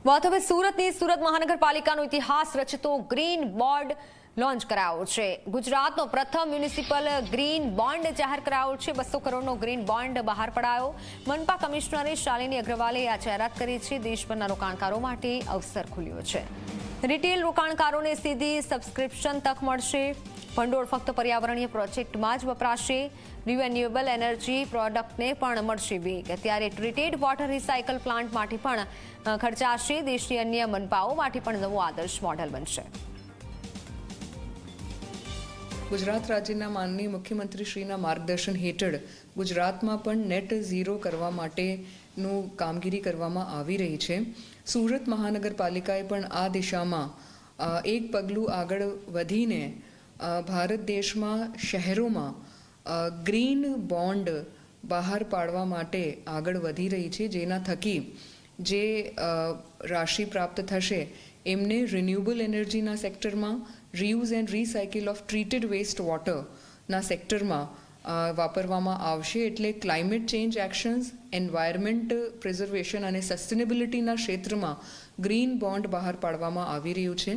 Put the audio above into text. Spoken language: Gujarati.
વાત હવે સુરતની સુરત મહાનગરપાલિકાનો ઇતિહાસ રચતો ગ્રીન બોન્ડ લોન્ચ કરાયો છે। ગુજરાતનો પ્રથમ મ્યુનિસિપલ ગ્રીન બોન્ડ જાહેર કરાયો છે। 200 કરોડનો ગ્રીન બોન્ડ બહાર પડાયો। મનપા કમિશનરે શાલિની અગ્રવાલે આ જાહેરાત કરી છે। દેશભરના રોકાણકારો માટે અવસર ખુલ્યો છે। રિટેલ રોકાણકારોને સીધી સબસ્ક્રિપ્શન તક મળશે। ભંડોળ ફક્ત પર્યાવરણીય પ્રોજેક્ટમાં જ વપરાશે। રિન્યુએબલ એનર્જી પ્રોડક્ટને પણ મળશે વેગ। ત્યારે ટ્રીટેડ વોટર રિસાયકલ પ્લાન્ટ માટે પણ ખર્ચાશે। દેશની અન્ય મનપાઓ માટે પણ નવું આદર્શ મોડેલ બનશે। ગુજરાત રાજ્યના માનનીય મુખ્યમંત્રીશ્રીના માર્ગદર્શન હેઠળ ગુજરાતમાં પણ નેટ ઝીરો કરવા માટેનું કામગીરી કરવામાં આવી રહી છે। સુરત મહાનગરપાલિકાએ પણ આ દિશામાં એક પગલું આગળ વધીને ભારત દેશમાં શહેરોમાં ગ્રીન બોન્ડ બહાર પાડવા માટે આગળ વધી રહી છે, જેના થકી જે રાશિ પ્રાપ્ત થશે એમને રિન્યુએબલ એનર્જીના સેક્ટરમાં, reuse and recycle of treated waste વોટરના સેક્ટરમાં વાપરવામાં આવશે। એટલે climate change actions, environment preservation અને સસ્ટેનેબિલિટીના ક્ષેત્રમાં ગ્રીન બોન્ડ બહાર પાડવામાં આવી રહ્યું છે।